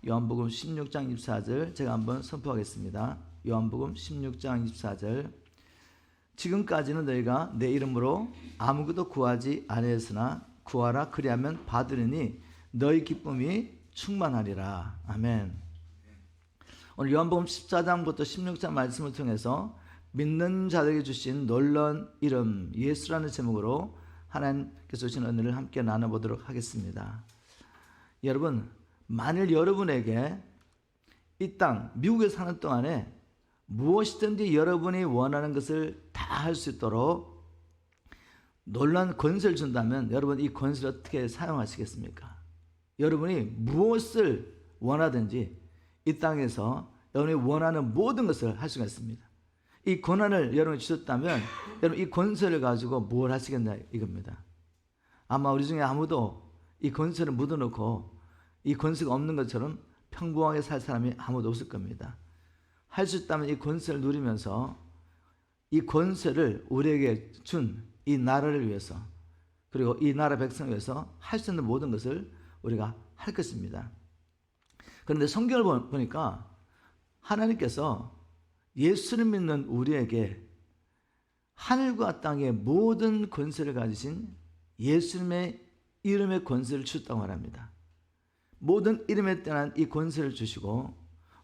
요한복음 16장 24절 제가 한번 선포하겠습니다. 요한복음 16장 24절 지금까지는 너희가 내 이름으로 아무것도 구하지 아니하였으나 구하라 그리하면 받으리니 너희 기쁨이 충만하리라. 아멘. 오늘 요한복음 14장부터 16장 말씀을 통해서 믿는 자들에게 주신 놀라운 이름 예수라는 제목으로 하나님께서 주신 은혜를 함께 나눠보도록 하겠습니다. 여러분, 만일 여러분에게 이 땅 미국에 사는 동안에 무엇이든지 여러분이 원하는 것을 다 할 수 있도록 놀라운 권세를 준다면 여러분 이 권세를 어떻게 사용하시겠습니까? 여러분이 무엇을 원하든지 이 땅에서 여러분이 원하는 모든 것을 할 수가 있습니다. 이 권한을 여러분이 주셨다면 여러분 이 권세를 가지고 뭘 하시겠냐 이겁니다. 아마 우리 중에 아무도 이 권세를 묻어놓고 이 권세가 없는 것처럼 평범하게 살 사람이 아무도 없을 겁니다. 할 수 있다면 이 권세를 누리면서 이 권세를 우리에게 준 이 나라를 위해서 그리고 이 나라 백성을 위해서 할 수 있는 모든 것을 우리가 할 것입니다. 그런데 성경을 보니까 하나님께서 예수를 믿는 우리에게 하늘과 땅의 모든 권세를 가지신 예수님의 이름의 권세를 주셨다고 말합니다. 모든 이름에 떠난 이 권세를 주시고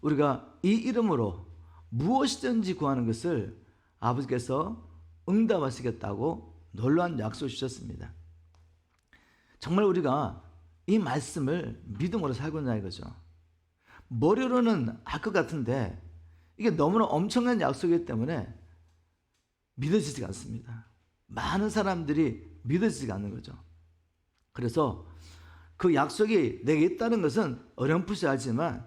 우리가 이 이름으로 무엇이든지 구하는 것을 아버지께서 응답하시겠다고 놀라운 약속을 주셨습니다. 정말 우리가 이 말씀을 믿음으로 살고 있냐 이거죠. 머리로는 알 것 같은데 이게 너무나 엄청난 약속이기 때문에 믿어지지가 않습니다. 많은 사람들이 믿어지지가 않는 거죠. 그래서 그 약속이 내게 있다는 것은 어렴풋이 알지만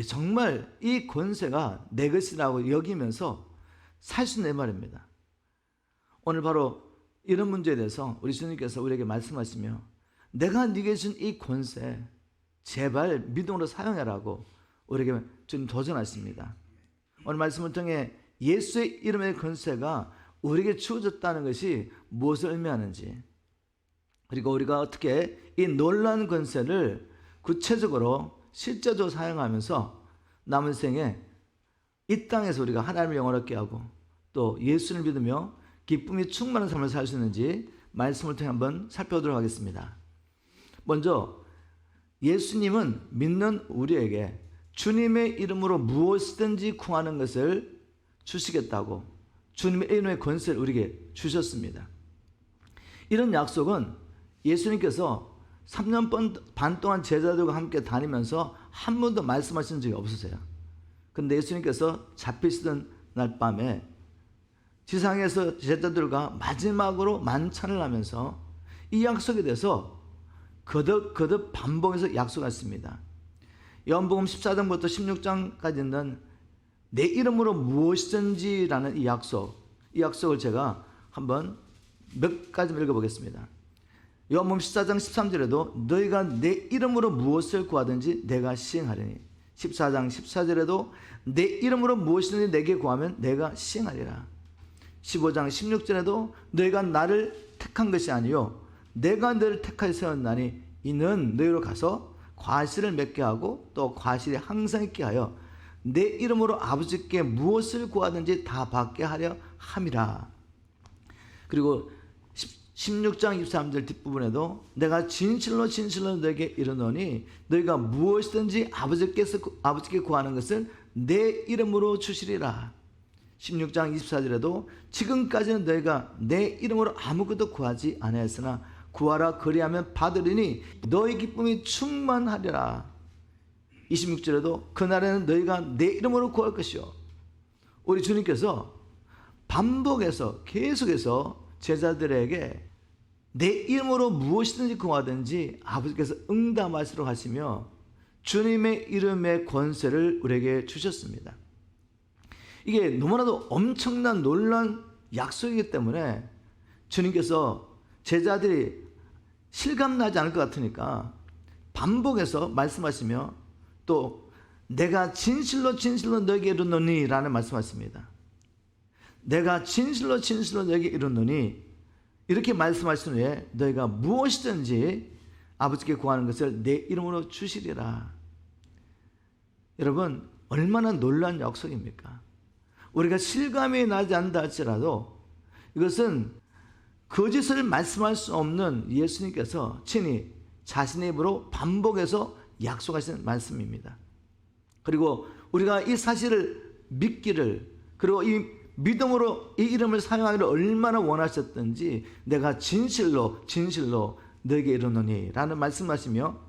정말 이 권세가 내 것이라고 여기면서 살 수 있는 말입니다. 오늘 바로 이런 문제에 대해서 우리 주님께서 우리에게 말씀하시며 내가 네게 준 이 권세 제발 믿음으로 사용해라고 우리에게 주님 도전하십니다. 오늘 말씀을 통해 예수의 이름의 권세가 우리에게 주어졌다는 것이 무엇을 의미하는지 그리고 우리가 어떻게 이 놀라운 권세를 구체적으로 실제적으로 사용하면서 남은 생에 이 땅에서 우리가 하나님을 영원하게 하고 또 예수를 믿으며 기쁨이 충만한 삶을 살 수 있는지 말씀을 통해 한번 살펴보도록 하겠습니다. 먼저 예수님은 믿는 우리에게 주님의 이름으로 무엇이든지 구하는 것을 주시겠다고 주님의 이름의 권세를 우리에게 주셨습니다. 이런 약속은 예수님께서 3년 반 동안 제자들과 함께 다니면서 한 번도 말씀하신 적이 없으세요. 그런데 예수님께서 잡히시던 날 밤에 지상에서 제자들과 마지막으로 만찬을 하면서 이 약속에 대해서 거듭 반복해서 약속했습니다. 요한복음 14장부터 16장까지 있는 내 이름으로 무엇이든지라는 이 약속을 제가 한번 몇 가지 읽어보겠습니다. 요한복음 14장 13절에도 너희가 내 이름으로 무엇을 구하든지 내가 시행하리니 14장 14절에도 내 이름으로 무엇이든지 내게 구하면 내가 시행하리라. 15장 16절에도 너희가 나를 택한 것이 아니요 내가 너를 택하여 세웠나니 이는 너희로 가서 과실을 맺게 하고 또 과실이 항상 있게 하여 내 이름으로 아버지께 무엇을 구하든지 다 받게 하려 함이라. 그리고 16장 23절 뒷부분에도 내가 진실로 너에게 이르노니 너희가 무엇이든지 아버지께 구하는 것을 내 이름으로 주시리라. 16장 24절에도 지금까지는 너희가 내 이름으로 아무것도 구하지 아니하였으나 구하라 그리하면 받으리니 너희 기쁨이 충만하리라. 26절에도 그날에는 너희가 내 이름으로 구할 것이요. 우리 주님께서 반복해서 계속해서 제자들에게 내 이름으로 무엇이든지 구하든지 아버지께서 응답하시도록 하시며 주님의 이름의 권세를 우리에게 주셨습니다. 이게 너무나도 엄청난 놀라운 약속이기 때문에 주님께서 제자들이 실감나지 않을 것 같으니까 반복해서 말씀하시며 또 내가 진실로 너에게 이르노니 라는 말씀하십니다. 내가 진실로 너에게 이르노니 이렇게 말씀하신 후에 너희가 무엇이든지 아버지께 구하는 것을 내 이름으로 주시리라. 여러분, 얼마나 놀라운 약속입니까? 우리가 실감이 나지 않다 할지라도 이것은 거짓을 말씀할 수 없는 예수님께서 친히 자신의 입으로 반복해서 약속하신 말씀입니다. 그리고 우리가 이 사실을 믿기를, 그리고 이 믿음으로 이 이름을 사용하기를 얼마나 원하셨던지 내가 진실로 너에게 이르노니 라는 말씀하시며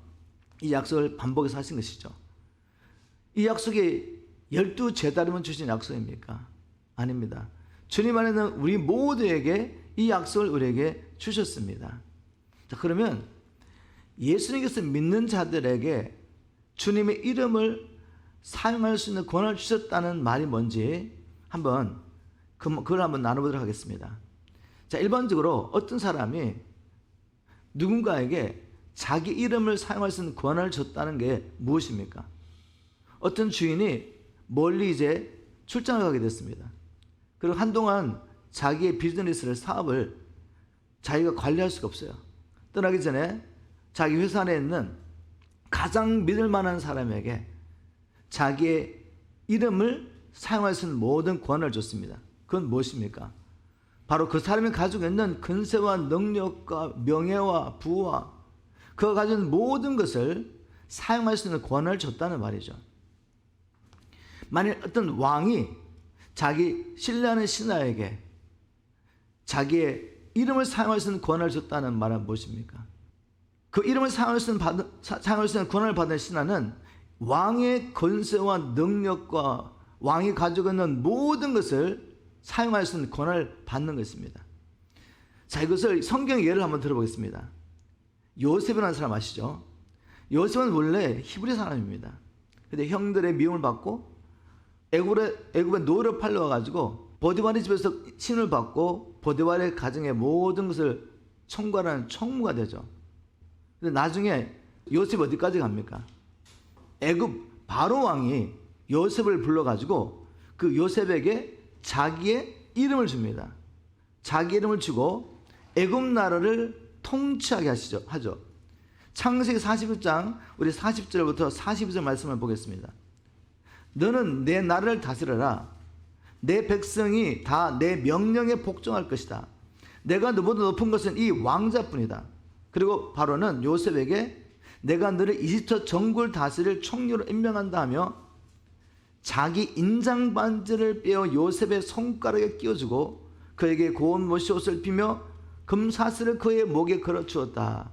이 약속을 반복해서 하신 것이죠. 이 약속이 12제자리만 주신 약속입니까? 아닙니다. 주님 안에는 우리 모두에게 이 약속을 우리에게 주셨습니다. 자, 그러면 예수님께서 믿는 자들에게 주님의 이름을 사용할 수 있는 권한을 주셨다는 말이 뭔지 그걸 한번 나눠보도록 하겠습니다. 자, 일반적으로 어떤 사람이 누군가에게 자기 이름을 사용할 수 있는 권한을 줬다는 게 무엇입니까? 어떤 주인이 멀리 이제 출장을 가게 됐습니다. 그리고 한동안 자기의 비즈니스를, 사업을 자기가 관리할 수가 없어요. 떠나기 전에 자기 회사 안에 있는 가장 믿을 만한 사람에게 자기의 이름을 사용할 수 있는 모든 권한을 줬습니다. 그건 무엇입니까? 바로 그 사람이 가지고 있는 근세와 능력과 명예와 부와 그가 가진 모든 것을 사용할 수 있는 권한을 줬다는 말이죠. 만일 어떤 왕이 자기 신뢰하는 신하에게 자기의 이름을 사용할 수 있는 권한을 줬다는 말은 무엇입니까? 그 이름을 사용할 수 있는 권한을 받은 신하는 왕의 권세와 능력과 왕이 가지고 있는 모든 것을 사용할 수 있는 권한을 받는 것입니다. 자, 이것을 성경 예를 한번 들어보겠습니다. 요셉이라는 사람 아시죠? 요셉은 원래 히브리 사람입니다. 근데 형들의 미움을 받고 애굽에 노예로 팔려와가지고 보디발의 집에서 신을 받고 보디발의 가정의 모든 것을 총괄하는 총무가 되죠. 근데 나중에 요셉이 어디까지 갑니까? 애굽 바로 왕이 요셉을 불러가지고 그 요셉에게 자기의 이름을 줍니다. 자기 이름을 주고 애굽 나라를 통치하게 하죠. 창세기 41장 우리 40절부터 42절 말씀을 보겠습니다. 너는 내 나라를 다스려라. 내 백성이 다 내 명령에 복종할 것이다. 내가 너보다 높은 것은 이 왕자뿐이다. 그리고 바로는 요셉에게 내가 너를 이집트 전국을 다스릴 총리로 임명한다 하며 자기 인장 반지를 빼어 요셉의 손가락에 끼워주고 그에게 고운 못이 옷을 입히며 금사슬을 그의 목에 걸어주었다.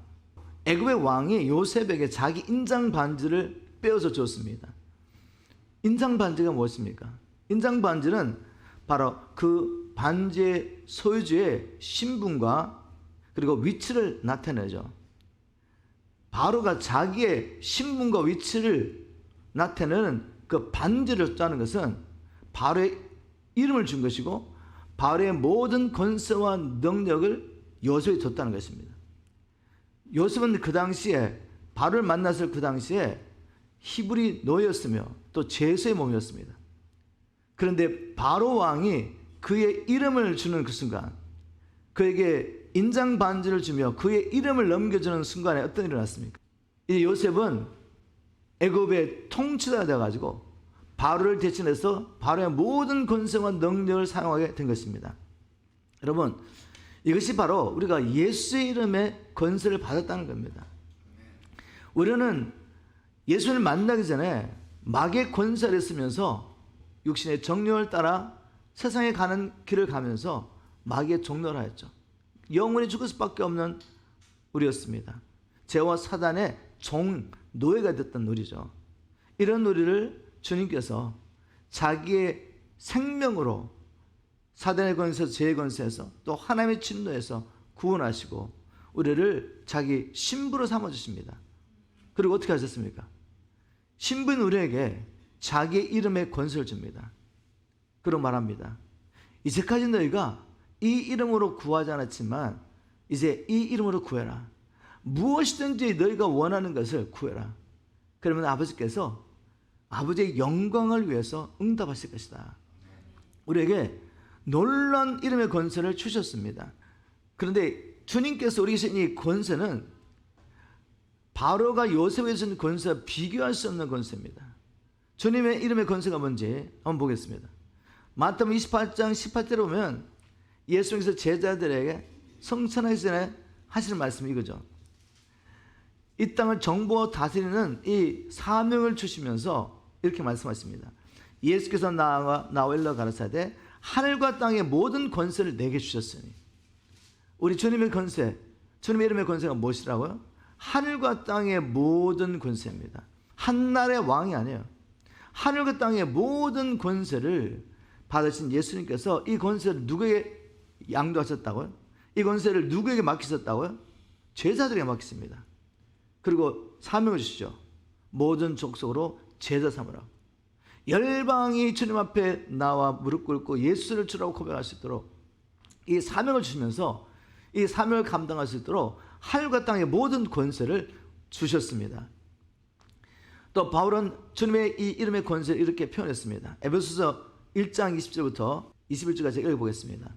애굽의 왕이 요셉에게 자기 인장 반지를 빼어서 줬습니다. 인장 반지가 무엇입니까? 인장 반지는 바로 그 반지의 소유주의 신분과 그리고 위치를 나타내죠. 바로가 자기의 신분과 위치를 나타내는 그 반지를 줬다는 것은 바로의 이름을 준 것이고 바로의 모든 권세와 능력을 요셉이 줬다는 것입니다. 요셉은 그 당시에 바로를 만났을 그 당시에 히브리 노예였으며 또 제수의 몸이었습니다. 그런데 바로 왕이 그의 이름을 주는 그 순간 그에게 인장 반지를 주며 그의 이름을 넘겨주는 순간에 어떤 일이 났습니까? 이 요셉은 애굽의 통치자가 되어가지고 바로를 대신해서 바로의 모든 권세와 능력을 사용하게 된 것입니다. 여러분, 이것이 바로 우리가 예수의 이름의 권세를 받았다는 겁니다. 우리는 예수를 만나기 전에 마귀의 권세를 쓰면서 육신의 정욕을 따라 세상에 가는 길을 가면서 마귀의 종노를 하였죠. 영원히 죽을 수밖에 없는 우리였습니다. 죄와 사단의 노예가 됐던 우리죠. 이런 우리를 주님께서 자기의 생명으로 사단의 권세에서 죄의 권세에서 또 하나님의 진노에서 구원하시고 우리를 자기 신부로 삼아주십니다. 그리고 어떻게 하셨습니까? 신부인 우리에게 자기의 이름의 권세를 줍니다. 그리고 말합니다. 이제까지 너희가 이 이름으로 구하지 않았지만 이제 이 이름으로 구해라. 무엇이든지 너희가 원하는 것을 구해라. 그러면 아버지께서 아버지의 영광을 위해서 응답하실 것이다. 우리에게 놀라운 이름의 권세를 주셨습니다. 그런데 주님께서 우리에게 주신 이 권세는 바로가 요셉에게 준 권세와 비교할 수 없는 권세입니다. 주님의 이름의 권세가 뭔지 한번 보겠습니다. 마태복음 28장 18절에 보면 예수님께서 제자들에게 성천하기 전에 하시는 말씀이 이거죠. 이 땅을 정보와 다스리는 이 사명을 주시면서 이렇게 말씀하십니다. 예수께서 나와 일러 가라사대 하늘과 땅의 모든 권세를 내게 주셨으니. 우리 주님의 권세, 주님의 이름의 권세가 무엇이라고요? 하늘과 땅의 모든 권세입니다. 한나라의 왕이 아니에요. 하늘과 땅의 모든 권세를 받으신 예수님께서 이 권세를 누구에게 양도하셨다고요? 이 권세를 누구에게 맡기셨다고요? 제자들에게 맡겼습니다. 그리고 사명을 주시죠. 모든 족속으로 제자 삼으라. 열방이 주님 앞에 나와 무릎 꿇고 예수를 주라고 고백할 수 있도록 이 사명을 주시면서 이 사명을 감당할 수 있도록 하늘과 땅의 모든 권세를 주셨습니다. 또 바울은 주님의 이 이름의 권세를 이렇게 표현했습니다. 에베소서 1장 20절부터 21절까지 읽어보겠습니다.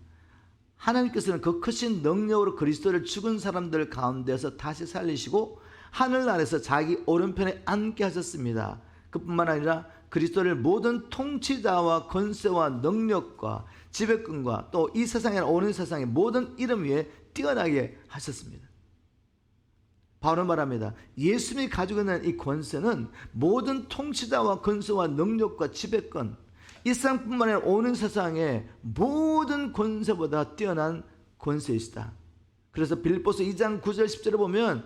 하나님께서는 그 크신 능력으로 그리스도를 죽은 사람들 가운데서 다시 살리시고 하늘나라에서 자기 오른편에 앉게 하셨습니다. 그뿐만 아니라 그리스도를 모든 통치자와 권세와 능력과 지배권과 또 이 세상에 오는 세상의 모든 이름 위에 뛰어나게 하셨습니다. 바울은 말합니다. 예수님이 가지고 있는 이 권세는 모든 통치자와 권세와 능력과 지배권, 이 세상뿐만 아니라 오는 세상의 모든 권세보다 뛰어난 권세이시다. 그래서 빌립보서 2장 9절 10절을 보면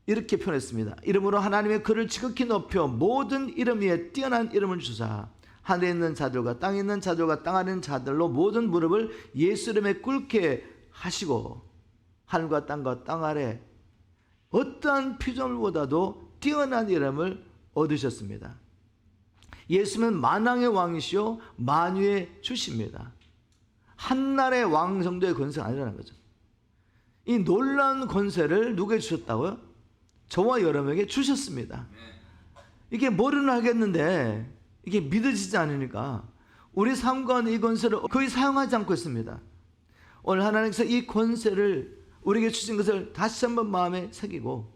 이렇게 표현했습니다. 이름으로 하나님의 그를 지극히 높여 모든 이름 위에 뛰어난 이름을 주사 하늘에 있는 자들과 땅에 있는 자들과 땅 아래 있는 자들로 모든 무릎을 예수 이름에 꿇게 하시고 하늘과 땅과 땅 아래 어떠한 피조물보다도 뛰어난 이름을 얻으셨습니다. 예수는 만왕의 왕이시요 만유의 주십니다. 한나라의 왕 정도의 권세가 아니라는 거죠. 이 놀라운 권세를 누구에게 주셨다고요? 저와 여러분에게 주셨습니다. 이게 모르는 하겠는데 이게 믿어지지 않으니까 우리 삶 가운데 이 권세를 거의 사용하지 않고 있습니다. 오늘 하나님께서 이 권세를 우리에게 주신 것을 다시 한번 마음에 새기고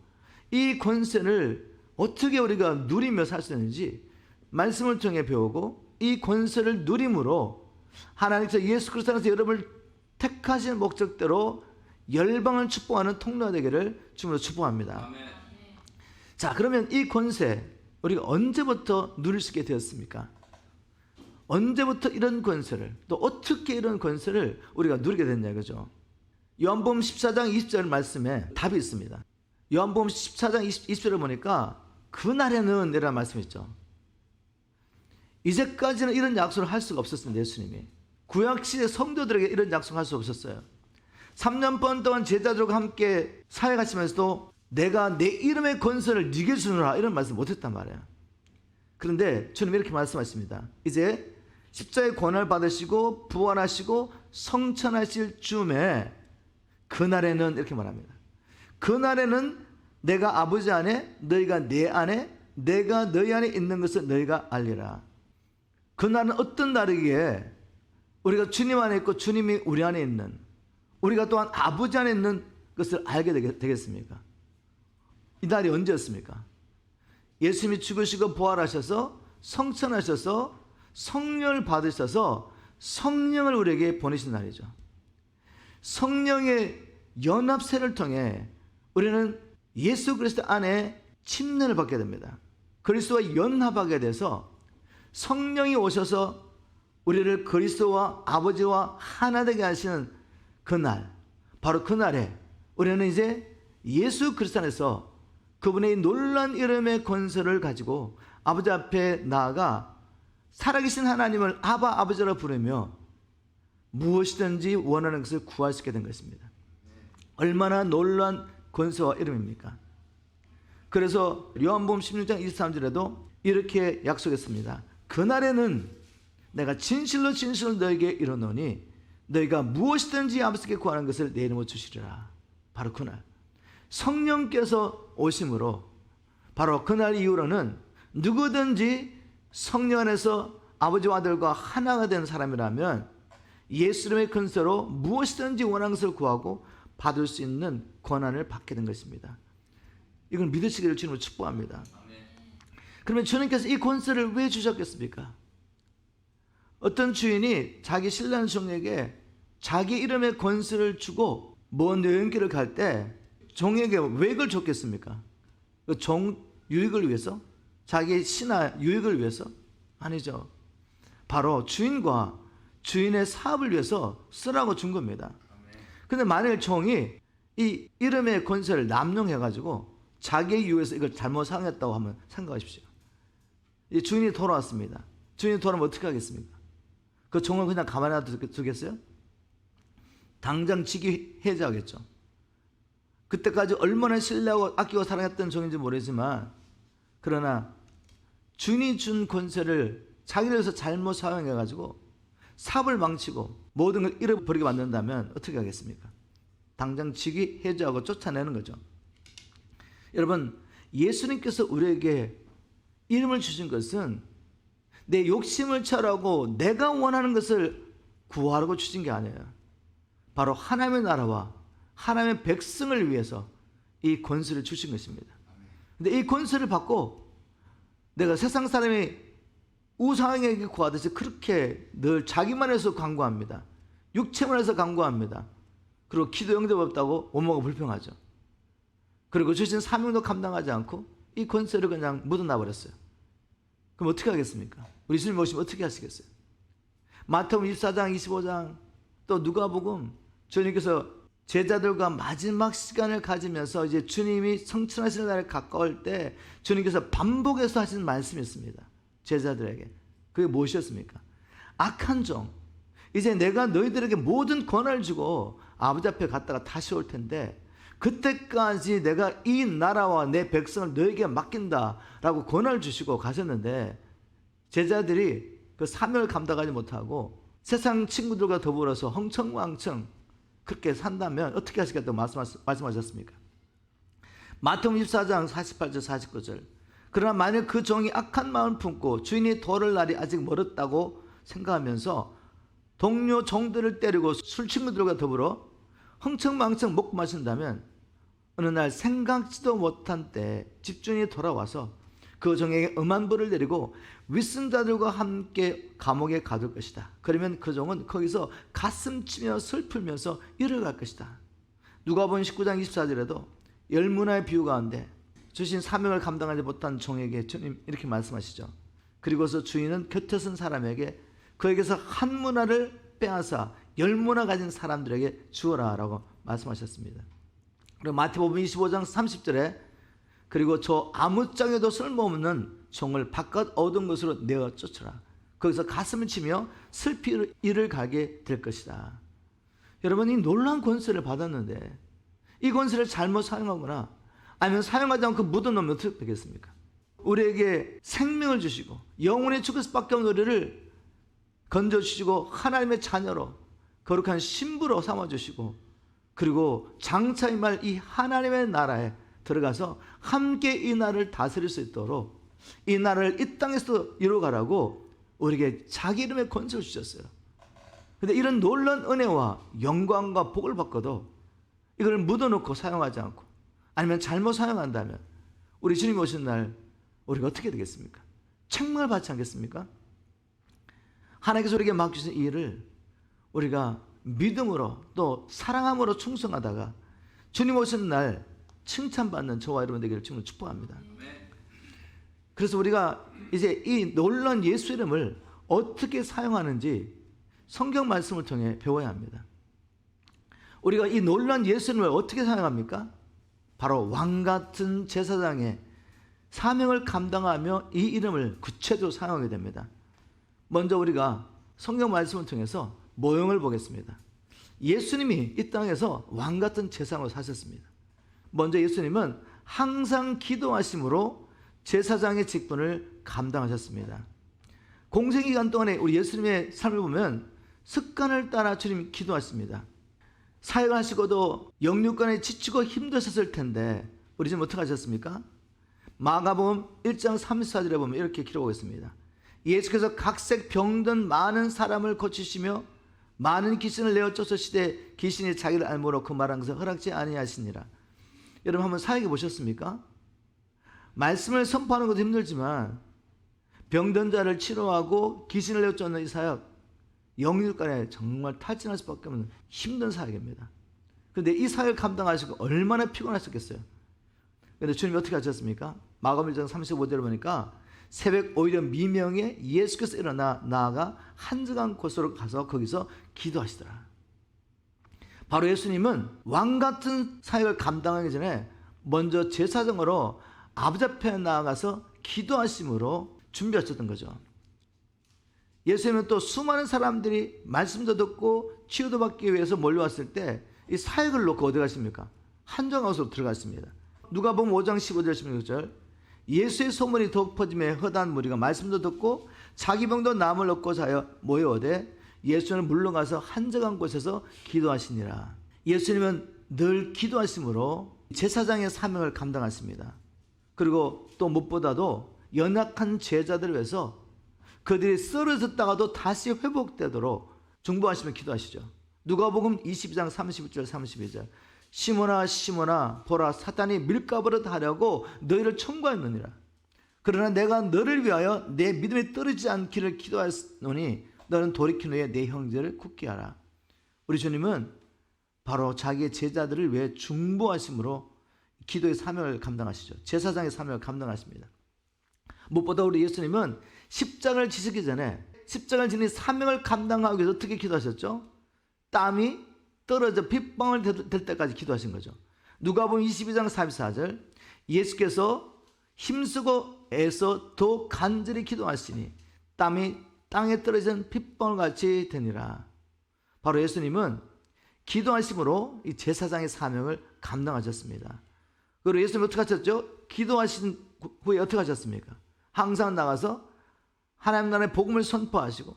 이 권세를 어떻게 우리가 누리며 살 수 있는지 말씀을 통해 배우고 이 권세를 누림으로 하나님께서 예수 그리스도 안에서 여러분을 택하신 목적대로 열방을 축복하는 통로가 되기를 주님으로 축복합니다. 아멘. 자, 그러면 이 권세 우리가 언제부터 누릴 수 있게 되었습니까? 언제부터 이런 권세를 또 어떻게 이런 권세를 우리가 누리게 됐냐 이거죠. 요한복음 14장 20절 말씀에 답이 있습니다. 요한복음 14장 20절을 보니까 그날에는 이라는 말씀이 있죠. 이제까지는 이런 약속을 할 수가 없었습니다. 예수님이 구약시대 성도들에게 이런 약속을 할 수 없었어요. 3년 반 동안 제자들과 함께 사역하시면서도 내가 내 이름의 권세를 네게 주노라 이런 말씀 못했단 말이에요. 그런데 주님이 이렇게 말씀하십니다. 이제 십자가의 권한을 받으시고 부활하시고 성천하실 즈음에 그날에는 이렇게 말합니다. 그날에는 내가 아버지 안에 너희가 내 안에 내가 너희 안에 있는 것을 너희가 알리라. 그날은 어떤 날이기에 우리가 주님 안에 있고 주님이 우리 안에 있는 우리가 또한 아버지 안에 있는 것을 알게 되겠습니까? 이 날이 언제였습니까? 예수님이 죽으시고 부활하셔서 성천하셔서 성령을 받으셔서 성령을 우리에게 보내신 날이죠. 성령의 연합세를 통해 우리는 예수 그리스도 안에 침례를 받게 됩니다. 그리스도와 연합하게 돼서 성령이 오셔서 우리를 그리스도와 아버지와 하나 되게 하시는 그날, 바로 그날에 우리는 이제 예수 그리스도 안에서 그분의 놀라운 이름의 권세를 가지고 아버지 앞에 나아가 살아계신 하나님을 아바 아버지라 부르며 무엇이든지 원하는 것을 구할 수 있게 된 것입니다. 얼마나 놀라운 권세와 이름입니까? 그래서 요한복음 16장 23절에도 이렇게 약속했습니다. 그날에는 내가 진실로 너에게 이르노니 너희가 무엇이든지 아버지께 구하는 것을 내 이름으로 주시리라. 바로 그날 성령께서 오심으로 바로 그날 이후로는 누구든지 성령 안에서 아버지와 아들과 하나가 된 사람이라면 예수 이름의 권세로 무엇이든지 원하는 것을 구하고 받을 수 있는 권한을 받게 된 것입니다. 이건 믿으시기를 주님으로 축복합니다. 그러면 주님께서 이 권세를 왜 주셨겠습니까? 어떤 주인이 자기 신랑 종에게 자기 이름의 권세를 주고 먼 여행길을 갈 때 종에게 왜 그걸 줬겠습니까? 그 종 유익을 위해서? 자기 신하 유익을 위해서? 아니죠. 바로 주인과 주인의 사업을 위해서 쓰라고 준 겁니다. 근데 만일 종이 이 이름의 권세를 남용해가지고 자기의 이유에서 이걸 잘못 사용했다고 하면 생각하십시오. 이 주인이 돌아왔습니다. 주인이 돌아오면 어떻게 하겠습니까? 그 종을 그냥 가만히 놔두겠어요? 당장 직위 해제하겠죠. 그때까지 얼마나 신뢰하고 아끼고 사랑했던 종인지 모르지만, 그러나 주인이 준 권세를 자기를 위해서 잘못 사용해가지고 사업을 망치고 모든 걸 잃어버리게 만든다면 어떻게 하겠습니까? 당장 직위 해제하고 쫓아내는 거죠. 여러분, 예수님께서 우리에게 이름을 주신 것은 내 욕심을 채우라고 내가 원하는 것을 구하라고 주신 게 아니에요. 바로 하나님의 나라와 하나님의 백성을 위해서 이 권세를 주신 것입니다. 근데 이 권세를 받고 내가 세상 사람이 우상에게 구하듯이 그렇게 늘 자기만 해서 간구합니다. 육체만 해서 간구합니다. 그리고 기도 응답 없다고 온몸가 불평하죠. 그리고 주신 사명도 감당하지 않고 이 권세를 그냥 묻어놔 버렸어요. 그럼 어떻게 하겠습니까? 우리 주님 오시면 어떻게 하시겠어요? 마태복음 24장 25장 또 누가복음, 주님께서 제자들과 마지막 시간을 가지면서 이제 주님이 성천하시는 날에 가까울 때 주님께서 반복해서 하시는 말씀이 있습니다. 제자들에게. 그게 무엇이었습니까? 악한 종, 이제 내가 너희들에게 모든 권한을 주고 아버지 앞에 갔다가 다시 올 텐데 그때까지 내가 이 나라와 내 백성을 너에게 맡긴다라고 권한을 주시고 가셨는데, 제자들이 그 사명을 감당하지 못하고 세상 친구들과 더불어서 흥청망청 그렇게 산다면 어떻게 하시겠다고 말씀하셨습니까? 마태복음 24장 48절 49절. 그러나 만일 그 종이 악한 마음을 품고 주인이 돌을 날이 아직 멀었다고 생각하면서 동료 종들을 때리고 술 친구들과 더불어 흥청망청 먹고 마신다면 어느 날 생각지도 못한 때 집주인이 돌아와서 그 종에게 엄한 벌을 내리고 윗선자들과 함께 감옥에 가둘 것이다. 그러면 그 종은 거기서 가슴치며 슬프면서 일어갈 것이다. 누가복음 19장 24절에도 열문화의 비유 가운데 주신 사명을 감당하지 못한 종에게 주님 이렇게 말씀하시죠. 그리고서 주인은 곁에 선 사람에게 그에게서 한 문화를 빼앗아 열 문화 가진 사람들에게 주어라 라고 말씀하셨습니다. 그리고 마태복음 25장 30절에 그리고 저 아무짝에도 쓸모없는 종을 바깥 얻은 것으로 내어 쫓으라. 거기서 가슴을 치며 슬피 이를 가게 될 것이다. 여러분, 이 놀라운 권세를 받았는데 이 권세를 잘못 사용하거나 아니면 사용하지 않고 묻어놓으면 어떻게 되겠습니까? 우리에게 생명을 주시고 영원히 죽을 수밖에 없는 우리를 건져주시고 하나님의 자녀로 거룩한 신부로 삼아주시고 그리고 장차 임할 이 하나님의 나라에 들어가서 함께 이 나라를 다스릴 수 있도록 이 나라를 이 땅에서 이루어가라고 우리에게 자기 이름의 권세를 주셨어요. 근데 이런 놀라운 은혜와 영광과 복을 받고도 이걸 묻어놓고 사용하지 않고 아니면 잘못 사용한다면 우리 주님 오신 날 우리가 어떻게 되겠습니까? 책망을 받지 않겠습니까? 하나님께서 우리에게 맡기신 이 일을 우리가 믿음으로 또 사랑함으로 충성하다가 주님 오신 날 칭찬받는 저와 여러분 되기를 주님을 축복합니다. 그래서 우리가 이제 이 놀라운 예수 이름을 어떻게 사용하는지 성경 말씀을 통해 배워야 합니다. 우리가 이 놀라운 예수 이름을 어떻게 사용합니까? 바로 왕같은 제사장의 사명을 감당하며 이 이름을 구체적으로 사용하게 됩니다. 먼저 우리가 성경 말씀을 통해서 모형을 보겠습니다. 예수님이 이 땅에서 왕같은 제사장으로 사셨습니다. 먼저 예수님은 항상 기도하심으로 제사장의 직분을 감당하셨습니다. 공생기간 동안에 우리 예수님의 삶을 보면 습관을 따라 주님 기도하십니다. 사역하시고도 영육간에 지치고 힘드셨을 텐데 우리 지금 어떻게 하셨습니까? 마가복음 1장 34절에 보면 이렇게 기록하고 있습니다. 예수께서 각색 병든 많은 사람을 고치시며 많은 귀신을 내어 쫓으시되 귀신이 자기를 알므로 그 말한 것을 허락지 아니하시니라. 여러분 한번 사역해 보셨습니까? 말씀을 선포하는 것도 힘들지만 병든 자를 치료하고 귀신을 내쫓는 이 사역, 영육간에 정말 탈진할 수밖에 없는 힘든 사역입니다. 그런데 이 사역을 감당하시고 얼마나 피곤하셨겠어요. 그런데 주님이 어떻게 하셨습니까? 마가복음 1장 35절을 보니까 새벽 오히려 미명에 예수께서 일어나 나아가 한적한 곳으로 가서 거기서 기도하시더라. 바로 예수님은 왕같은 사역을 감당하기 전에 먼저 제사장으로 아버지 앞에 나아가서 기도하심으로 준비하셨던 거죠. 예수님은 또 수많은 사람들이 말씀도 듣고 치유도 받기 위해서 몰려왔을 때 이 사역을 놓고 어디 가십니까? 한적한 곳으로 들어갔습니다. 누가복음 5장 15절 16절 예수의 소문이 더욱 퍼짐에 허다한 무리가 말씀도 듣고 자기 병도 남을 얻고자 하여 모여오되 예수는 물러가서 한적한 곳에서 기도하시니라. 예수님은 늘 기도하심으로 제사장의 사명을 감당하십니다. 그리고 또 무엇보다도 연약한 제자들을 위해서 그들이 쓰러졌다가도 다시 회복되도록 중보하시며 기도하시죠. 누가복음 22장 31절 32절 시몬아 시몬아 보라 사탄이 밀가부를 하려고 너희를 청구하였느니라. 그러나 내가 너를 위하여 내 믿음이 떨어지지 않기를 기도하였노니 너는 돌이킨 후에 내 형제를 굳게 하라. 우리 주님은 바로 자기의 제자들을 위해 중보하심으로 기도의 사명을 감당하시죠. 제사장의 사명을 감당하십니다. 무엇보다 우리 예수님은 십자가를 지시기 전에 십자가를 지닌 사명을 감당하기 위해서 어떻게 기도하셨죠? 땀이 떨어져 핏방울 될 때까지 기도하신 거죠. 누가복음 22장 44절 예수께서 힘쓰고 애써 더 간절히 기도하시니 땀이 땅에 떨어진 핏방울같이 되니라. 바로 예수님은 기도하심으로 이 제사장의 사명을 감당하셨습니다. 그리고 예수님은 어떻게 하셨죠? 기도하신 후에 어떻게 하셨습니까? 항상 나가서 하나님 나라의 복음을 선포하시고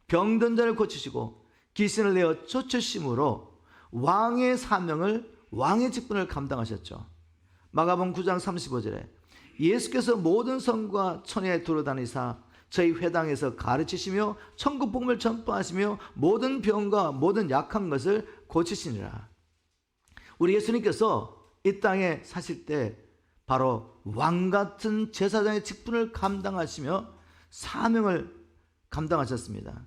병든 자를 고치시고 귀신을 내어 쫓으심으로 왕의 사명을 왕의 직분을 감당하셨죠. 마가복음 9장 35절에 예수께서 모든 성과 촌에 돌아다니사 저희 회당에서 가르치시며 천국 복음을 전파하시며 모든 병과 모든 약한 것을 고치시니라. 우리 예수님께서 이 땅에 사실 때 바로 왕같은 제사장의 직분을 감당하시며 사명을 감당하셨습니다.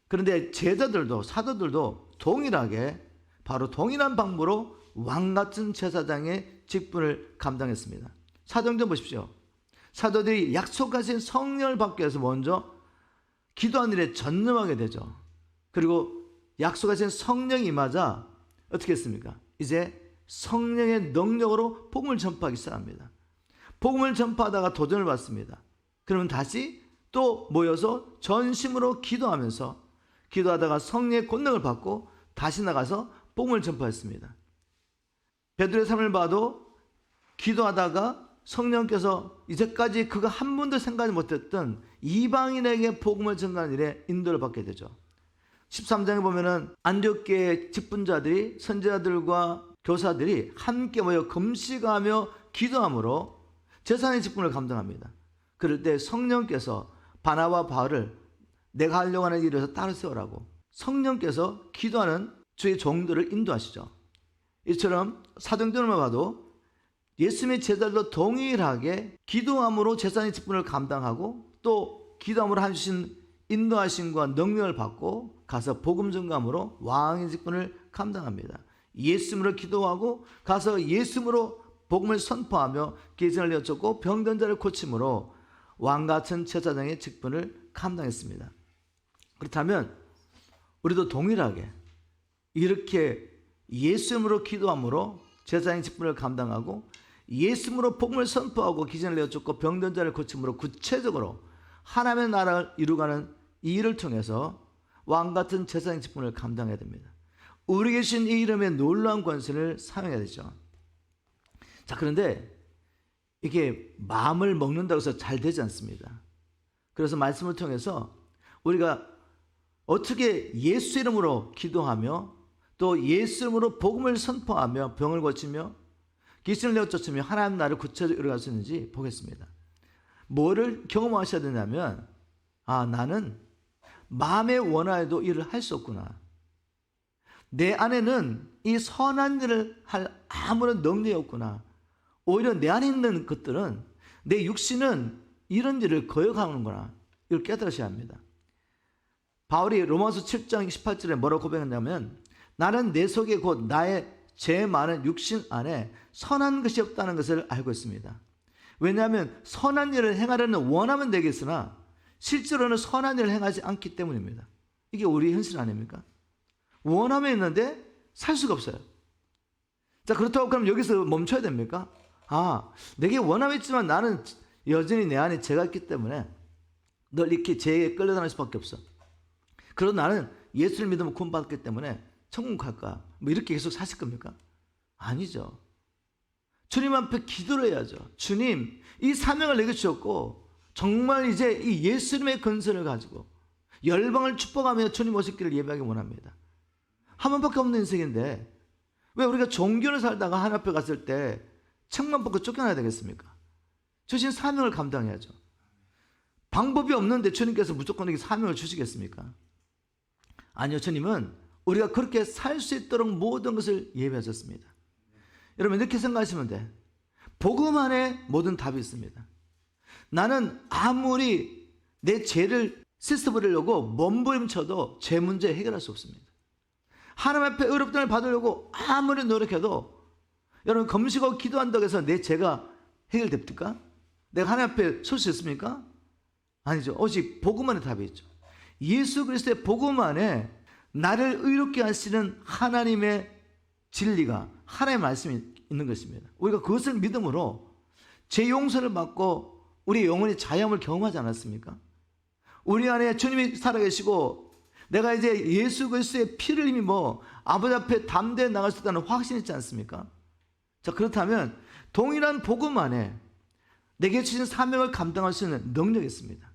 그런데 제자들도 사도들도 동일하게 바로 동일한 방법으로 왕같은 제사장의 직분을 감당했습니다. 사도행전 보십시오. 사도들이 약속하신 성령을 받기 위해서 먼저 기도하는 일에 전념하게 되죠. 그리고 약속하신 성령이 임하자 어떻게 했습니까? 이제 성령의 능력으로 복음을 전파하기 시작합니다. 복음을 전파하다가 도전을 받습니다. 그러면 다시 또 모여서 전심으로 기도하면서 기도하다가 성령의 권능을 받고 다시 나가서 복음을 전파했습니다. 베드로의 삶을 봐도 기도하다가 성령께서 이제까지 그가 한 번도 생각하지 못했던 이방인에게 복음을 전하는 일에 인도를 받게 되죠. 13장에 보면은 안디옥교의 직분자들이 선지자들과 교사들이 함께 모여 금식하며 기도함으로 제사장의 직분을 감당합니다. 그럴 때 성령께서 바나바 바울을 내가 하려고 하는 일에서 따로 세우라고 성령께서 기도하는 주의 종들을 인도하시죠. 이처럼 사도행전을 봐도 예수님의 제자들도 동일하게 기도함으로 제사장의 직분을 감당하고 또 기도함으로 해주신 인도하심과 능력을 받고 가서 복음 전감으로 왕의 직분을 감당합니다. 예수님으로 기도하고 가서 예수님으로 복음을 선포하며 귀신을 내쫓고 병든 자를 고침으로 왕같은 제사장의 직분을 감당했습니다. 그렇다면 우리도 동일하게 이렇게 예수님으로 기도함으로 제사장의 직분을 감당하고 예수님으로 복음을 선포하고 귀신을 내쫓고 병든 자를 고침으로 구체적으로 하나님의 나라를 이루가는 이 일을 통해서 왕같은 제사장의 직분을 감당해야 됩니다. 우리 계신 이 이름의 놀라운 권세를 사용해야 되죠. 자, 그런데 이게 마음을 먹는다고 해서 잘 되지 않습니다. 그래서 말씀을 통해서 우리가 어떻게 예수 이름으로 기도하며 또 예수 이름으로 복음을 선포하며 병을 고치며 귀신을 내쫓으며 하나님 나라를 구체적으로 이루어갈 수 있는지 보겠습니다. 뭐를 경험하셔야 되냐면 나는 마음에 원하여도 일을 할 수 없구나. 내 안에는 이 선한 일을 할 아무런 능력이 없구나. 오히려 내 안에 있는 것들은, 내 육신은 이런 일을 거역하는구나, 이걸 깨달으셔야 합니다. 바울이 로마서 7장 18절에 뭐라고 고백했냐면, 나는 내 속에 곧 나의 죄 많은 육신 안에 선한 것이 없다는 것을 알고 있습니다. 왜냐하면 선한 일을 행하려는 원함은 되겠으나 실제로는 선한 일을 행하지 않기 때문입니다. 이게 우리 현실 아닙니까? 원함에 있는데 살 수가 없어요. 자, 그렇다고 그럼 여기서 멈춰야 됩니까? 내게 원함이 있지만 나는 여전히 내 안에 죄가 있기 때문에 늘 이렇게 죄에 끌려다닐 수밖에 없어. 그러나 나는 예수를 믿으면 구원받았기 때문에 천국 갈까? 뭐 이렇게 계속 사실 겁니까? 아니죠. 주님 앞에 기도를 해야죠. 주님, 이 사명을 내게 주셨고 정말 이제 이 예수님의 근선을 가지고 열방을 축복하며 주님 오실 길을 예배하기 원합니다. 한 번밖에 없는 인생인데 왜 우리가 종교를 살다가 하나님 앞에 갔을 때 책만 벗고 쫓겨나야 되겠습니까? 주신 사명을 감당해야죠. 방법이 없는데 주님께서 무조건 이렇게 사명을 주시겠습니까? 아니요, 주님은 우리가 그렇게 살 수 있도록 모든 것을 예배하셨습니다. 여러분 이렇게 생각하시면 돼. 복음 안에 모든 답이 있습니다. 나는 아무리 내 죄를 씻어버리려고 몸부림쳐도 죄 문제 해결할 수 없습니다. 하나님 앞에 의롭다를 받으려고 아무리 노력해도, 여러분 금식하고 기도한다고 해서 내 죄가 해결됩니까? 내가 하나님 앞에 설 수 있습니까? 아니죠. 오직 복음 안에 답이 있죠. 예수 그리스도의 복음 안에 나를 의롭게 하시는 하나님의 진리가, 하나님의 말씀이 있는 것입니다. 우리가 그것을 믿음으로 제 용서를 받고 우리 영혼이 자유함을 경험하지 않았습니까? 우리 안에 주님이 살아계시고 내가 이제 예수 그리스도의 피를 힘입어 아버지 앞에 담대히 나갈 수 있다는 확신이 있지 않습니까? 자, 그렇다면 동일한 복음 안에 내게 주신 사명을 감당할 수 있는 능력이 있습니다.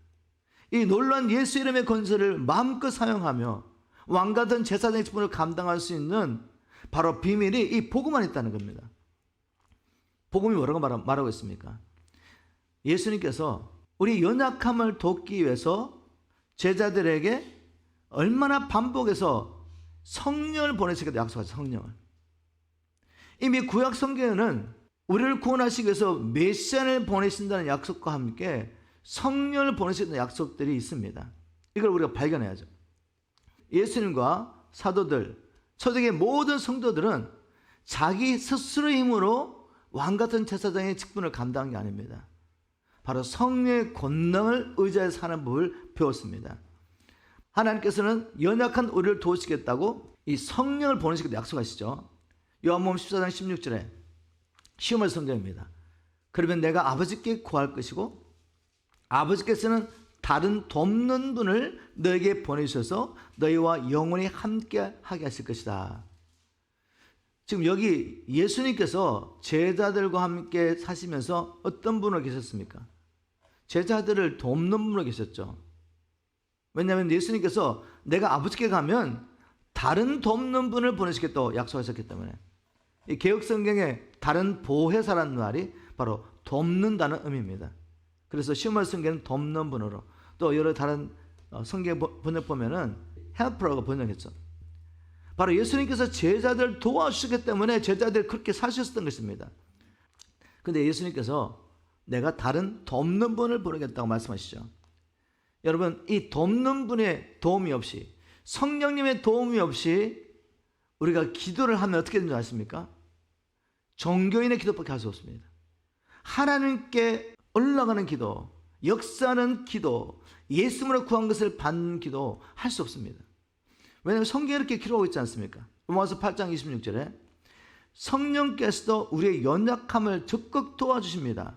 이 놀라운 예수 이름의 건설을 마음껏 사용하며 왕같은 제사장의 직분을 감당할 수 있는 바로 비밀이 이 복음 안에 있다는 겁니다. 복음이 뭐라고 말하고 있습니까? 예수님께서 우리 연약함을 돕기 위해서 제자들에게 얼마나 반복해서 성령을 보내시겠다 약속하죠. 성령을. 이미 구약 성경에는 우리를 구원하시기 위해서 메시아를 보내신다는 약속과 함께 성령을 보내신다는 약속들이 있습니다. 이걸 우리가 발견해야죠. 예수님과 사도들, 초대의 모든 성도들은 자기 스스로의 힘으로 왕같은 제사장의 직분을 감당한 게 아닙니다. 바로 성령의 권능을 의지해서 사는 법을 배웠습니다. 하나님께서는 연약한 우리를 도우시겠다고 이 성령을 보내시겠다고 약속하시죠. 요한복음 14장 16절에 시험할 성경입니다. 그러면 내가 아버지께 구할 것이고 아버지께서는 다른 돕는 분을 너에게 보내주셔서 너희와 영원히 함께 하게 하실 것이다. 지금 여기 예수님께서 제자들과 함께 사시면서 어떤 분으로 계셨습니까? 제자들을 돕는 분으로 계셨죠. 왜냐하면 예수님께서 내가 아버지께 가면 다른 돕는 분을 보내시겠다고 약속하셨기 때문에. 이 개혁성경에 다른 보혜사라는 말이 바로 돕는다는 의미입니다. 그래서 시험할 성경은 돕는 분으로, 또 여러 다른 성경 번역 보면은 helper라고 번역했죠. 바로 예수님께서 제자들 도와주시기 때문에 제자들이 그렇게 사셨던 것입니다. 근데 예수님께서 내가 다른 돕는 분을 보내겠다고 말씀하시죠. 여러분, 이 돕는 분의 도움이 없이, 성령님의 도움이 없이 우리가 기도를 하면 어떻게 되는지 아십니까? 종교인의 기도밖에 할 수 없습니다. 하나님께 올라가는 기도, 역사하는 기도, 예수님으로 구한 것을 받는 기도 할 수 없습니다. 왜냐하면 성경에 이렇게 기록하고 있지 않습니까? 로마서 8장 26절에 성령께서도 우리의 연약함을 적극 도와주십니다.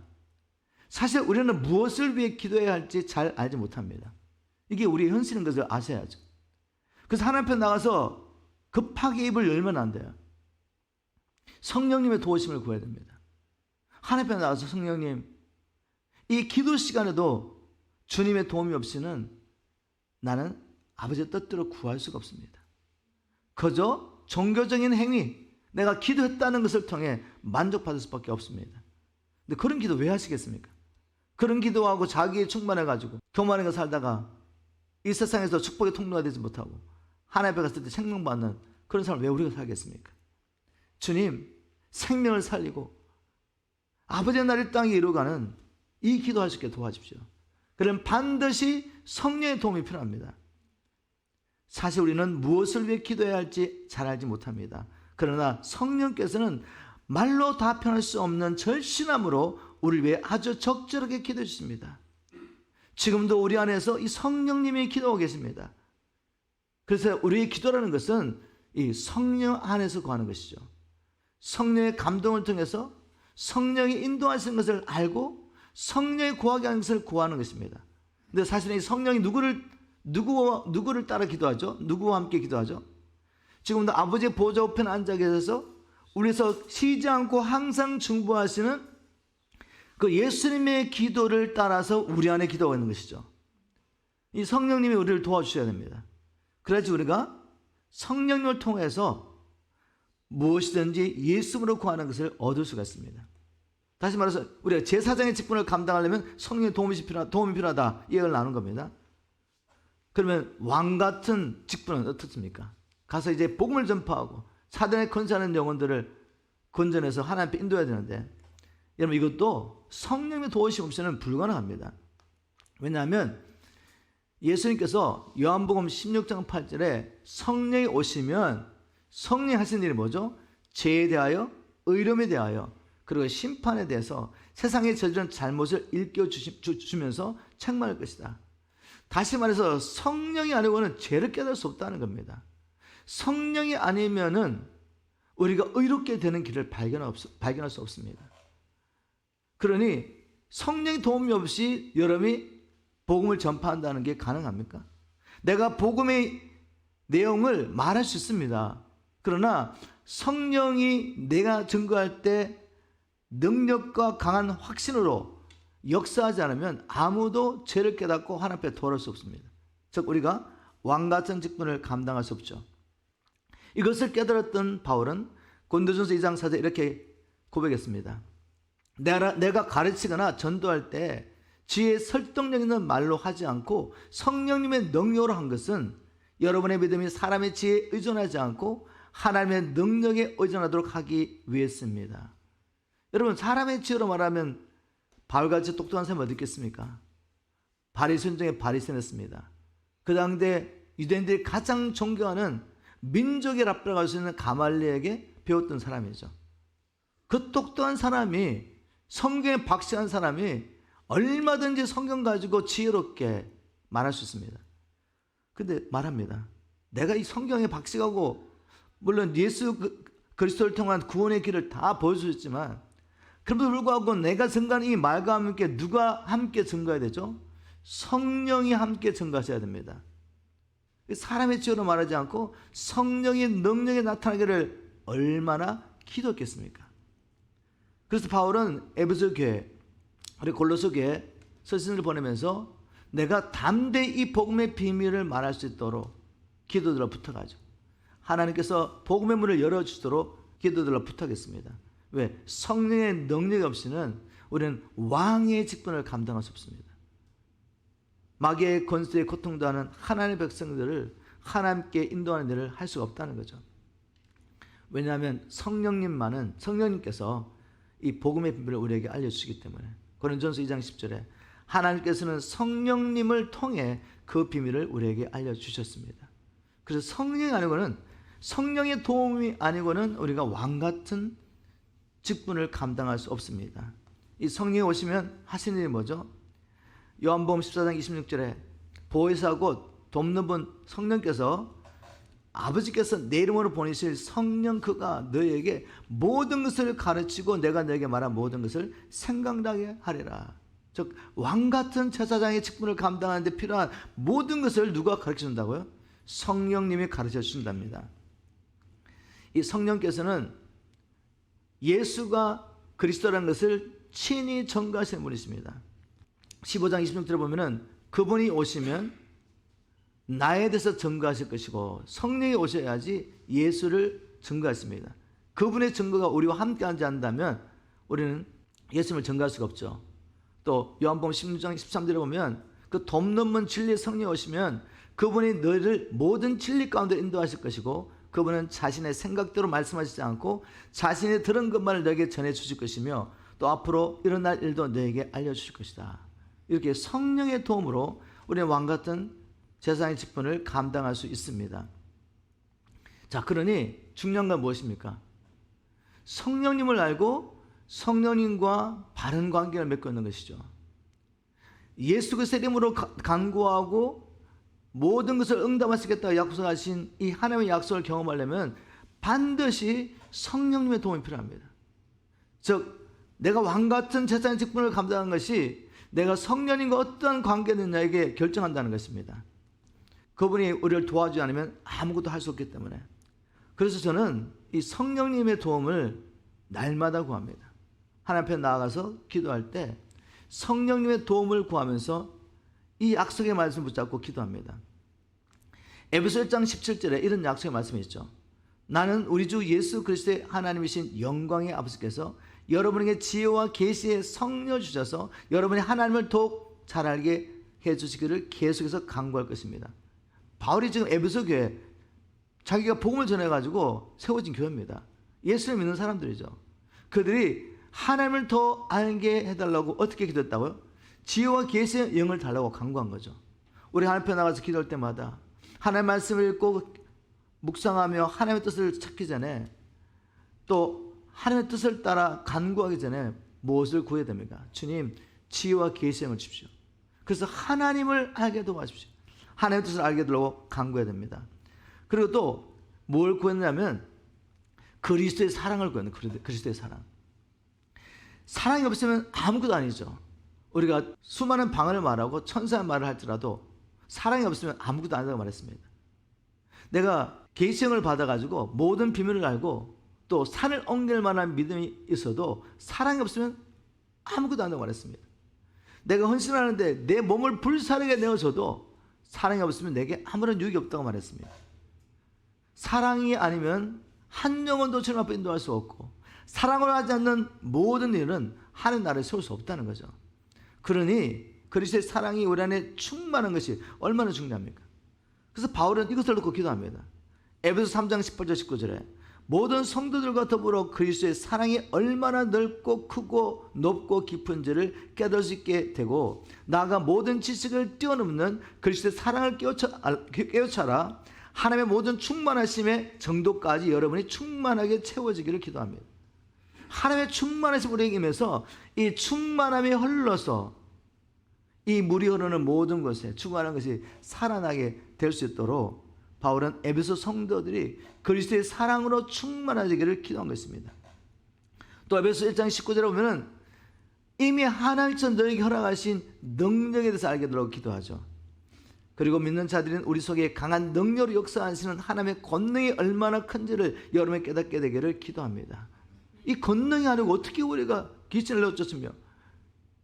사실 우리는 무엇을 위해 기도해야 할지 잘 알지 못합니다. 이게 우리의 현실인 것을 아셔야죠. 그래서 하나님 앞에 나가서 급하게 입을 열면 안 돼요. 성령님의 도우심을 구해야 됩니다. 하나님 앞에 나가서 성령님, 이 기도 시간에도 주님의 도움이 없이는 나는 아버지의 뜻대로 구할 수가 없습니다. 그저 종교적인 행위, 내가 기도했다는 것을 통해 만족받을 수밖에 없습니다. 근데 그런 기도 왜 하시겠습니까? 그런 기도하고 자기에 충만해가지고 교만하게 살다가 이 세상에서 축복의 통로가 되지 못하고 하나님 앞에 갔을 때 생명받는 그런 사람을 왜 우리가 살겠습니까? 주님, 생명을 살리고 아버지의 나라를 땅에 이루어가는 이 기도할 수 있게 도와주십시오. 그러면 반드시 성령의 도움이 필요합니다. 사실 우리는 무엇을 위해 기도해야 할지 잘 알지 못합니다. 그러나 성령께서는 말로 답변할 수 없는 절신함으로 우리를 위해 아주 적절하게 기도해 주십니다. 지금도 우리 안에서 이 성령님이 기도하고 계십니다. 그래서 우리의 기도라는 것은 이 성령 안에서 구하는 것이죠. 성령의 감동을 통해서 성령이 인도하시는 것을 알고 성령이 구하게 하는 것을 구하는 것입니다. 근데 사실은 이 성령이 누구를 따라 기도하죠? 누구와 함께 기도하죠? 지금도 아버지의 보좌 우편에 앉아 계셔서 우리에서 쉬지 않고 항상 중보하시는 그 예수님의 기도를 따라서 우리 안에 기도가 있는 것이죠. 이 성령님이 우리를 도와주셔야 됩니다. 그래야지 우리가 성령님을 통해서 무엇이든지 예수님으로 구하는 것을 얻을 수가 있습니다. 다시 말해서 우리가 제사장의 직분을 감당하려면 성령의 도움이 필요하다, 이 얘기를 나눈 겁니다. 그러면 왕 같은 직분은 어떻습니까? 가서 이제 복음을 전파하고 사단에 건사하는 영혼들을 건져내서 하나님 앞에 인도해야 되는데, 여러분 이것도 성령의 도우심 없이는 불가능합니다. 왜냐하면 예수님께서 요한복음 16장 8절에 성령이 오시면 성령이 하신 일이 뭐죠? 죄에 대하여, 의로움에 대하여, 그리고 심판에 대해서 세상에 저지른 잘못을 일깨워주면서 책망할 것이다. 다시 말해서 성령이 아니고는 죄를 깨달을 수 없다는 겁니다. 성령이 아니면은 우리가 의롭게 되는 길을 발견할 수 없습니다. 그러니 성령의 도움이 없이 여러분이 복음을 전파한다는 게 가능합니까? 내가 복음의 내용을 말할 수 있습니다. 그러나 성령이 내가 증거할 때 능력과 강한 확신으로 역사하지 않으면 아무도 죄를 깨닫고 하나님 앞에 돌아올 수 없습니다. 즉 우리가 왕같은 직분을 감당할 수 없죠. 이것을 깨달았던 바울은 고린도전서 2장 4절 이렇게 고백했습니다. 내가 가르치거나 전도할 때 지혜의 설득력 있는 말로 하지 않고 성령님의 능력으로 한 것은 여러분의 믿음이 사람의 지혜에 의존하지 않고 하나님의 능력에 의존하도록 하기 위해서입니다. 여러분 사람의 지혜로 말하면 바울같이 똑똑한 사람이 어디 있겠습니까? 바리새인 중에 바리새인이었습니다. 그 당대 유대인들이 가장 존경하는 민족의 랍비라고 할 수 있는 가말리에게 배웠던 사람이죠. 그 똑똑한 사람이, 성경에 박시한 사람이 얼마든지 성경 가지고 지혜롭게 말할 수 있습니다. 근데 말합니다. 내가 이 성경에 박식하고 물론 예수 그리스도를 통한 구원의 길을 다 보여주셨지만 그럼에도 불구하고 내가 증거하는 이 말과 함께 누가 함께 증거해야 되죠? 성령이 함께 증거하셔야 됩니다. 사람의 지혜로 말하지 않고 성령의 능력이 나타나기를 얼마나 기도했겠습니까? 그래서 바울은 에베소 교회, 우리 골로새 교회 서신을 보내면서 내가 담대히 이 복음의 비밀을 말할 수 있도록 기도들로 부탁하죠. 하나님께서 복음의 문을 열어주시도록 기도들로 부탁했습니다. 왜? 성령의 능력이 없이는 우리는 왕의 직분을 감당할 수 없습니다. 마귀의 권세에 고통당하는 하나님의 백성들을 하나님께 인도하는 일을 할 수가 없다는 거죠. 왜냐하면 성령님께서 이 복음의 비밀을 우리에게 알려주시기 때문에. 고린도전서 2장 10절에 하나님께서는 성령님을 통해 그 비밀을 우리에게 알려주셨습니다. 그래서 성령이 아니고는, 성령의 도움이 아니고는 우리가 왕같은 직분을 감당할 수 없습니다. 이 성령이 오시면 하시는 일이 뭐죠? 요한복음 14장 26절에 보혜사 곧 돕는 분 성령께서 아버지께서 내 이름으로 보내실 성령 그가 너희에게 모든 것을 가르치고 내가 너에게 말한 모든 것을 생각나게 하리라. 즉 왕같은 제사장의 직분을 감당하는 데 필요한 모든 것을 누가 가르쳐 준다고요? 성령님이 가르쳐 주신답니다. 이 성령께서는 예수가 그리스도라는 것을 친히 전가하시는 분이십니다. 15장 26절에 보면은 그분이 오시면 나에 대해서 증거하실 것이고 성령이 오셔야지 예수를 증거했습니다. 그분의 증거가 우리와 함께하지 않는다면 우리는 예수님을 증거할 수가 없죠. 또 요한복음 16장 13절에 보면 그 돕는 진리의 성령이 오시면 그분이 너희를 모든 진리 가운데 인도하실 것이고 그분은 자신의 생각대로 말씀하시지 않고 자신이 들은 것만을 너에게 전해 주실 것이며 또 앞으로 일어날 일도 너에게 알려주실 것이다. 이렇게 성령의 도움으로 우리는 왕같은 제사장의 직분을 감당할 수 있습니다. 자, 그러니 중요한 건 무엇입니까? 성령님을 알고 성령님과 바른 관계를 맺고 있는 것이죠. 예수 그리스도의 이름으로 간구하고 모든 것을 응답하시겠다고 약속하신 이 하나님의 약속을 경험하려면 반드시 성령님의 도움이 필요합니다. 즉 내가 왕같은 제사장의 직분을 감당하는 것이 내가 성령님과 어떠한 관계가 있느냐에게 결정한다는 것입니다. 그분이 우리를 도와주지 않으면 아무것도 할 수 없기 때문에. 그래서 저는 이 성령님의 도움을 날마다 구합니다. 하나님 앞에 나아가서 기도할 때 성령님의 도움을 구하면서 이 약속의 말씀을 붙잡고 기도합니다. 에베소 1장 17절에 이런 약속의 말씀이 있죠. 나는 우리 주 예수 그리스도의 하나님이신 영광의 아버지께서 여러분에게 지혜와 계시의 성령 주셔서 여러분이 하나님을 더욱 잘 알게 해주시기를 계속해서 간구할 것입니다. 바울이 지금 에베소 교회, 자기가 복음을 전해가지고 세워진 교회입니다. 예수를 믿는 사람들이죠. 그들이 하나님을 더 알게 해달라고 어떻게 기도했다고요? 지혜와 계시의 영을 달라고 간구한 거죠. 우리 하나님 앞에 나가서 기도할 때마다 하나님의 말씀을 읽고 묵상하며 하나님의 뜻을 찾기 전에 또 하나님의 뜻을 따라 간구하기 전에 무엇을 구해야 됩니까? 주님, 지혜와 계시의 영을 주십시오. 그래서 하나님을 알게 도와주십시오. 하나님의 뜻을 알게 되려고 간구해야 됩니다. 그리고 또 뭘 구했냐면 그리스도의 사랑을 구했는 그리스도의 사랑. 사랑이 없으면 아무것도 아니죠. 우리가 수많은 방언을 말하고 천사의 말을 할지라도 사랑이 없으면 아무것도 아니라고 말했습니다. 내가 계시형을 받아가지고 모든 비밀을 알고 또 산을 옮길 만한 믿음이 있어도 사랑이 없으면 아무것도 아니라고 말했습니다. 내가 헌신하는데 내 몸을 불사르게 내어줘도 사랑이 없으면 내게 아무런 유익이 없다고 말했습니다. 사랑이 아니면 한 영혼도 주님 앞에 인도할 수 없고 사랑을 하지 않는 모든 일은 하나님 나라에 세울 수 없다는 거죠. 그러니 그리스도의 사랑이 우리 안에 충만한 것이 얼마나 중요합니까? 그래서 바울은 이것을 놓고 기도합니다. 에베소 3장 18절 19절에 모든 성도들과 더불어 그리스도의 사랑이 얼마나 넓고 크고 높고 깊은지를 깨달을 수 있게 되고 나아가 모든 지식을 뛰어넘는 그리스도의 사랑을 깨우쳐라. 하나님의 모든 충만하심의 정도까지 여러분이 충만하게 채워지기를 기도합니다. 하나님의 충만하심 우리에게 임해서 이 충만함이 흘러서 이 물이 흐르는 모든 것에 충만한 것이 살아나게 될 수 있도록 바울은 에베소 성도들이 그리스도의 사랑으로 충만해지기를 기도한 것입니다. 또 에베소 1장 19절에 보면은 이미 하나님께서 너에게 허락하신 능력에 대해서 알게 되도록 기도하죠. 그리고 믿는 자들은 우리 속에 강한 능력으로 역사하시는 하나님의 권능이 얼마나 큰지를 여러분이 깨닫게 되기를 기도합니다. 이 권능이 아니고 어떻게 우리가 귀신을 내쫓으며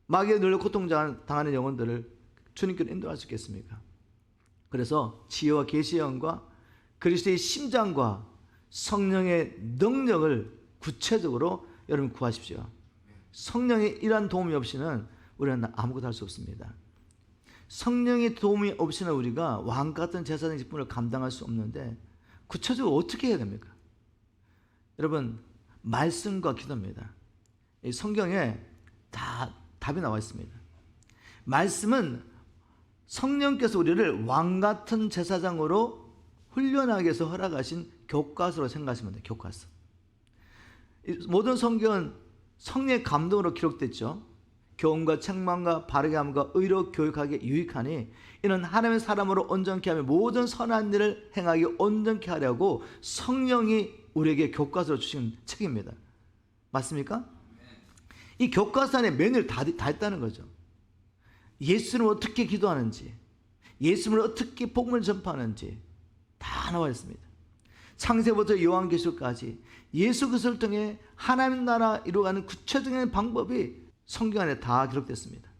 마귀에 눌려 고통당하는 영혼들을 주님께로 인도할 수 있겠습니까? 그래서 지혜와 계시의 영과 그리스도의 심장과 성령의 능력을 구체적으로 여러분 구하십시오. 성령의 이러한 도움이 없이는 우리는 아무것도 할 수 없습니다. 성령의 도움이 없이는 우리가 왕같은 제사장 직분을 감당할 수 없는데 구체적으로 어떻게 해야 됩니까? 여러분, 말씀과 기도입니다. 이 성경에 다 답이 나와 있습니다. 말씀은 성령께서 우리를 왕같은 제사장으로 훈련하기 위해서 허락하신 교과서로 생각하시면 돼요. 교과서. 모든 성경은 성령의 감동으로 기록됐죠. 교훈과 책망과 바르게 함과 의로 교육하기에 유익하니 이는 하나님의 사람으로 온전케 하며 모든 선한 일을 행하기 온전케 하려고 성령이 우리에게 교과서로 주신 책입니다. 맞습니까? 이 교과서 안에 매뉴얼 다 있다는 거죠. 예수는 어떻게 기도하는지, 예수는 어떻게 복음을 전파하는지 다 나와 있습니다. 창세부터 요한계시록까지 예수 그리스도를 통해 하나님 나라 이루어가는 구체적인 방법이 성경 안에 다 기록됐습니다.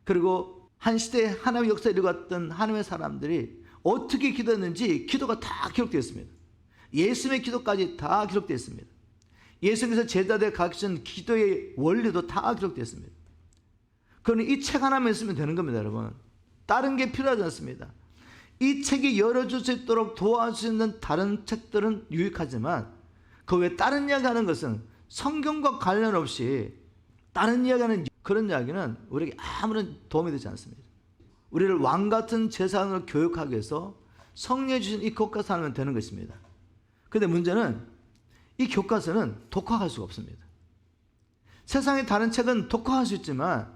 그리고 한 시대에 하나님의 역사에 이루어갔던 하나님의 사람들이 어떻게 기도했는지 기도가 다 기록되어 있습니다. 예수님의 기도까지 다 기록되어 있습니다. 예수님께서 제자들에게 가르치신 기도의 원리도 다 기록되어 있습니다. 그러니 이 책 하나만 있으면 되는 겁니다, 여러분. 다른 게 필요하지 않습니다. 이 책이 열어줄 수 있도록 도와줄 수 있는 다른 책들은 유익하지만 그 외에 다른 이야기 하는 것은 성경과 관련 없이 다른 이야기하는 그런 이야기는 우리에게 아무런 도움이 되지 않습니다. 우리를 왕 같은 재산으로 교육하기 위해서 성령이 주신 이 교과서 하면 되는 것입니다. 그런데 문제는 이 교과서는 독학할 수가 없습니다. 세상의 다른 책은 독학할 수 있지만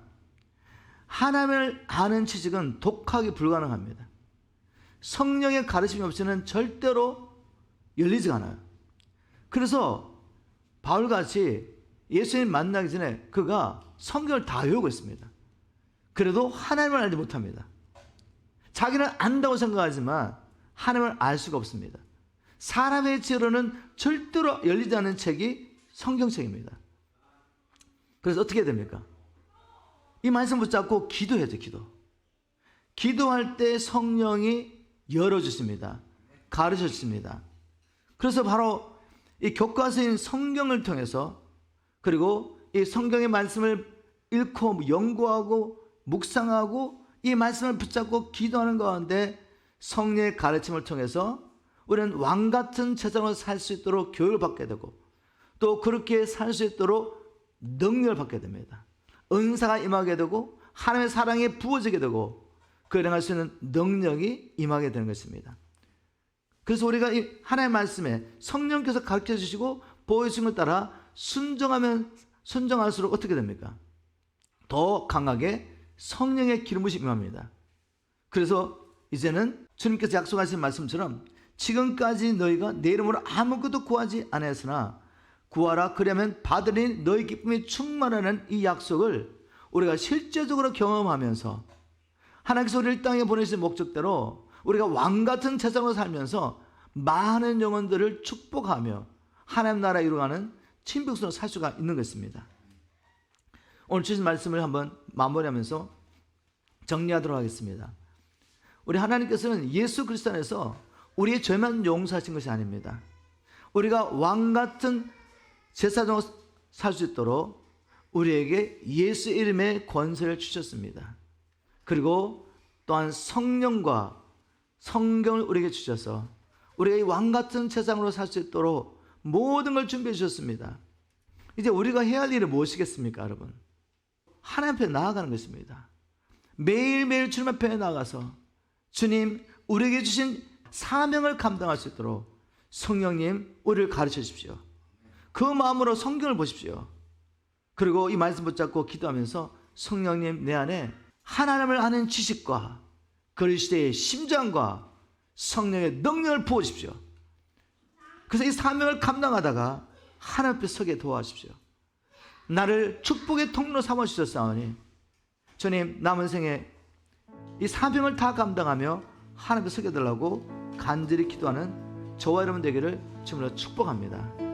하나님을 아는 지식은 독학이 불가능합니다. 성령의 가르침이 없이는 절대로 열리지 않아요. 그래서 바울같이 예수님 만나기 전에 그가 성경을 다 외우고 있습니다. 그래도 하나님을 알지 못합니다. 자기는 안다고 생각하지만 하나님을 알 수가 없습니다. 사람의 지혜로는 절대로 열리지 않는 책이 성경책입니다. 그래서 어떻게 해야 됩니까? 이 말씀 붙잡고 기도해야죠. 기도할 때 성령이 열어주십니다. 가르쳐주십니다. 그래서 바로 이 교과서인 성경을 통해서, 그리고 이 성경의 말씀을 읽고 연구하고 묵상하고 이 말씀을 붙잡고 기도하는 가운데 성령의 가르침을 통해서 우리는 왕같은 제자로 살 수 있도록 교육을 받게 되고, 또 그렇게 살 수 있도록 능력을 받게 됩니다. 은사가 임하게 되고 하나님의 사랑이 부어지게 되고 그 행할 수 있는 능력이 임하게 되는 것입니다. 그래서 우리가 이 하나님의 말씀에 성령께서 가르쳐 주시고 보여주신 것 따라 순종할수록 어떻게 됩니까? 더 강하게 성령의 기름부심이 임합니다. 그래서 이제는 주님께서 약속하신 말씀처럼 지금까지 너희가 내 이름으로 아무것도 구하지 않았으나 구하라 그러면 받으리니 너희 기쁨이 충만하는 이 약속을 우리가 실제적으로 경험하면서 하나님께서 우리를 땅에 보내신 목적대로 우리가 왕같은 세상으로 살면서 많은 영혼들을 축복하며 하나님 나라 이루어가는 친백성으로 살 수가 있는 것입니다. 오늘 주신 말씀을 한번 마무리하면서 정리하도록 하겠습니다. 우리 하나님께서는 예수 그리스도 안에서 우리의 죄만 용서하신 것이 아닙니다. 우리가 왕같은 제사장으로 살 수 있도록 우리에게 예수 이름의 권세를 주셨습니다. 그리고 또한 성령과 성경을 우리에게 주셔서 우리가 이 왕같은 세상으로 살 수 있도록 모든 걸 준비해 주셨습니다. 이제 우리가 해야 할 일은 무엇이겠습니까, 여러분? 하나님 앞에 나아가는 것입니다. 매일매일 주님 앞에 나가서 주님, 우리에게 주신 사명을 감당할 수 있도록 성령님, 우리를 가르쳐 주십시오. 그 마음으로 성경을 보십시오. 그리고 이 말씀 붙잡고 기도하면서 성령님, 내 안에 하나님을 아는 지식과 그리스도의 심장과 성령의 능력을 부어주십시오. 그래서 이 사명을 감당하다가 하나님 앞에 서게 도와주십시오. 나를 축복의 통로로 삼아주셨사오니 주님, 남은 생에 이 사명을 다 감당하며 하나님 앞에 서게 달라고 간절히 기도하는 저와 여러분 되기를 주님으로 축복합니다.